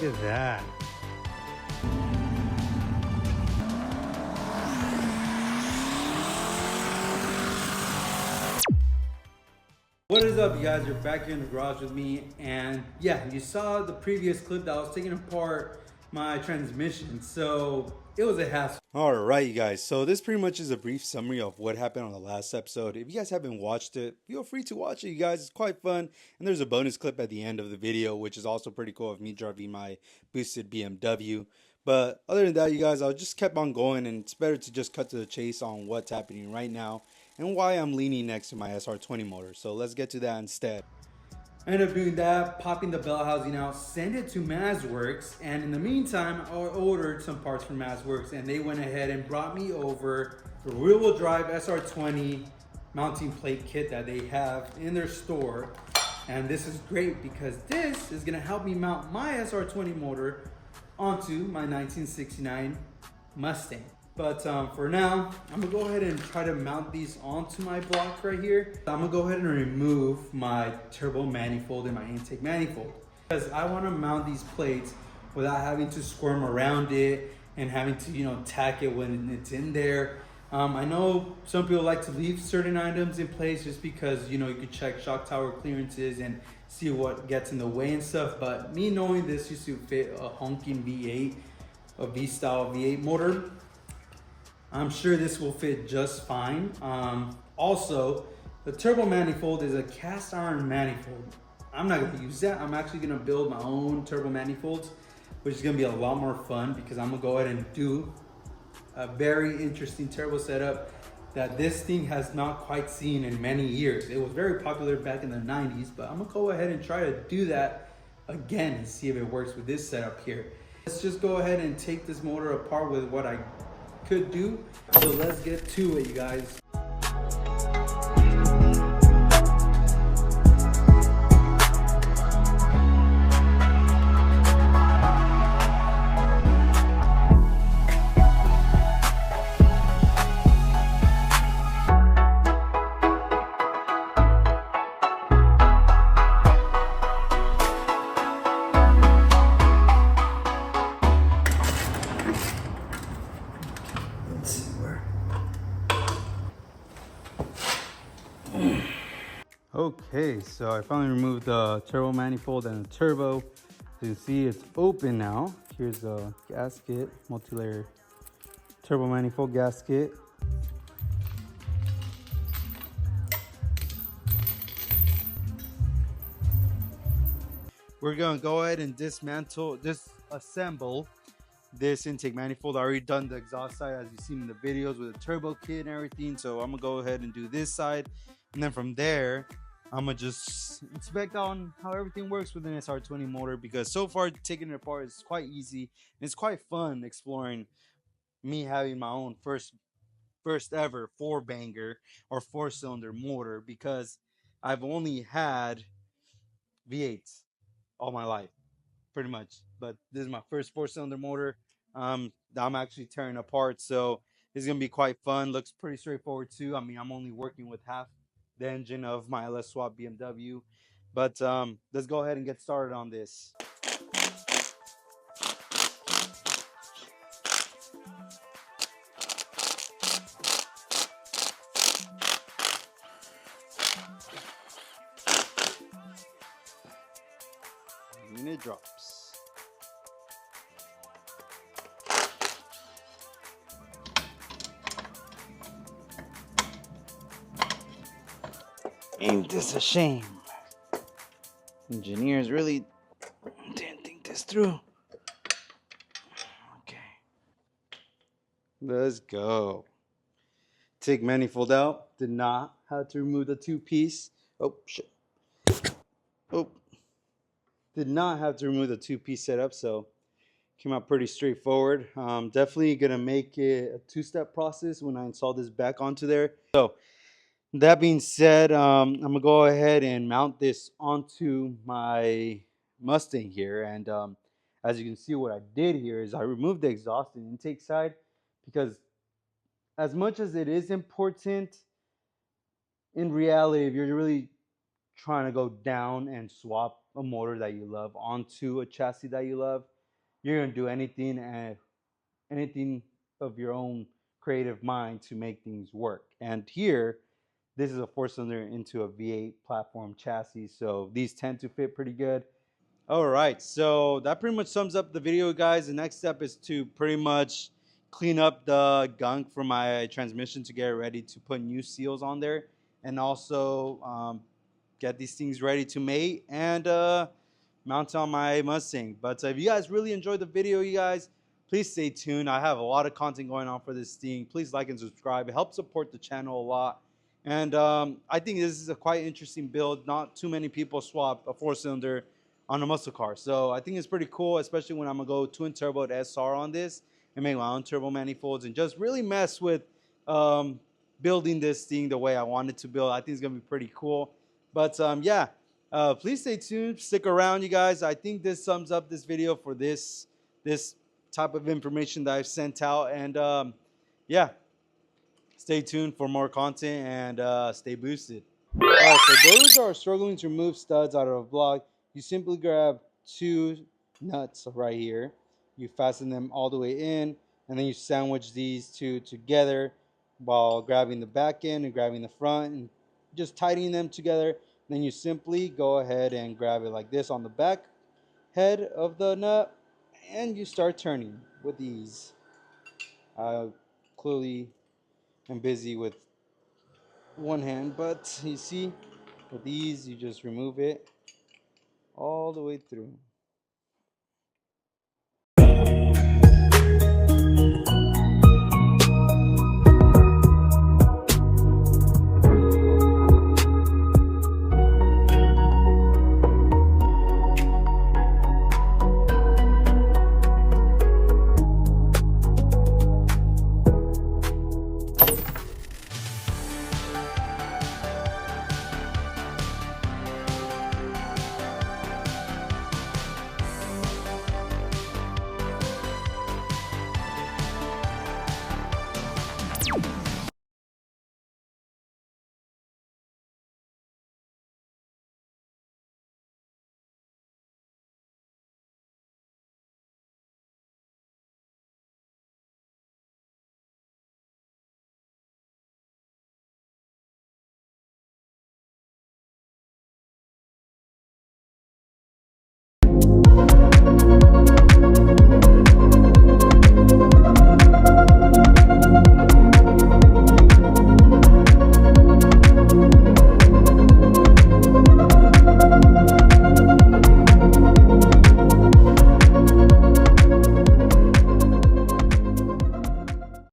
Look at that. What is up, you guys? You're back here in the garage with me, and yeah, you saw the previous clip that I was taking apart my transmission, so it was a hassle. Alright, you guys, so this pretty much is a brief summary of what happened on the last episode. If you guys haven't watched it, feel free to watch it, you guys. It's quite fun, and there's a bonus clip at the end of the video, which is also pretty cool of me driving my boosted BMW. But other than that, you guys, I just kept on going, and it's better to just cut to the chase on what's happening right now and why I'm leaning next to my SR20 motor. So let's get to that instead. I ended up doing that, popping the bell housing out, send it to MazWorks, and in the meantime, I ordered some parts from MazWorks, and they went ahead and brought me over the rear-wheel drive SR20 mounting plate kit that they have in their store. And this is great because this is gonna help me mount my SR20 motor onto my 1969 Mustang. But for now, I'm gonna go ahead and try to mount these onto my block right here. I'm gonna go ahead and remove my turbo manifold and my intake manifold, because I wanna mount these plates without having to squirm around it and having to, you know, tack it when it's in there. I know some people like to leave certain items in place just because, you know, you could check shock tower clearances and see what gets in the way and stuff. But me knowing this used to fit a honking V8, a V-style V8 motor, I'm sure this will fit just fine. Also, the turbo manifold is a cast iron manifold. I'm not gonna use that. I'm actually gonna build my own turbo manifolds, which is gonna be a lot more fun because I'm gonna go ahead and do a very interesting turbo setup that this thing has not quite seen in many years. It was very popular back in the 90s, but I'm gonna go ahead and try to do that again and see if it works with this setup here. Let's just go ahead and take this motor apart with what I could do. So let's get to it, you guys. Okay, so I finally removed the turbo manifold and the turbo. As you can see, it's open now. Here's the gasket, multi-layer turbo manifold gasket. We're gonna go ahead and disassemble this intake manifold. I already done the exhaust side as you've seen in the videos with the turbo kit and everything. So I'm gonna go ahead and do this side, and then from there, I'm gonna just inspect on how everything works with an SR20 motor, because so far taking it apart is quite easy and it's quite fun exploring me having my own first ever 4-banger or 4-cylinder motor, because I've only had V8s all my life pretty much, but this is my first 4-cylinder motor that I'm actually tearing apart. So it's gonna be quite fun. Looks pretty straightforward too. I mean, I'm only working with half the engine of my LS swap BMW, but let's go ahead and get started on this. And it drops. Ain't this a shame? Engineers really didn't think this through. Okay. Let's go. Take manifold out. Did not have to remove the 2-piece. Oh, shit. Oh. Did not have to remove the 2-piece setup, so came out pretty straightforward. Definitely gonna make it a 2-step process when I install this back onto there. So that being said, I'm gonna go ahead and mount this onto my Mustang here, and as you can see, what I did here is I removed the exhaust and intake side, because as much as it is important, in reality, if you're really trying to go down and swap a motor that you love onto a chassis that you love, you're gonna do anything and anything of your own creative mind to make things work. And here, this is a 4-cylinder into a V8 platform chassis, so these tend to fit pretty good. All right, so that pretty much sums up the video, guys. The next step is to pretty much clean up the gunk from my transmission to get it ready to put new seals on there, and also get these things ready to mate and mount on my Mustang. But if you guys really enjoyed the video, you guys, please stay tuned. I have a lot of content going on for this thing. Please like and subscribe. It helps support the channel a lot. And I think this is a quite interesting build. Not too many people swap a 4-cylinder on a muscle car. So I think it's pretty cool, especially when I'm gonna go twin turbo SR on this and make my own turbo manifolds and just really mess with building this thing the way I wanted to build. I think it's gonna be pretty cool. But yeah, please stay tuned, stick around, you guys. I think this sums up this video for this type of information that I've sent out. And yeah, stay tuned for more content and stay boosted. All right, so those are struggling to remove studs out of a block. You simply grab 2 nuts right here. You fasten them all the way in, and then you sandwich these 2 together while grabbing the back end and grabbing the front and just tightening them together. Then you simply go ahead and grab it like this on the back head of the nut, and you start turning with ease. I clearly am busy with one hand, but you see, with ease, you just remove it all the way through.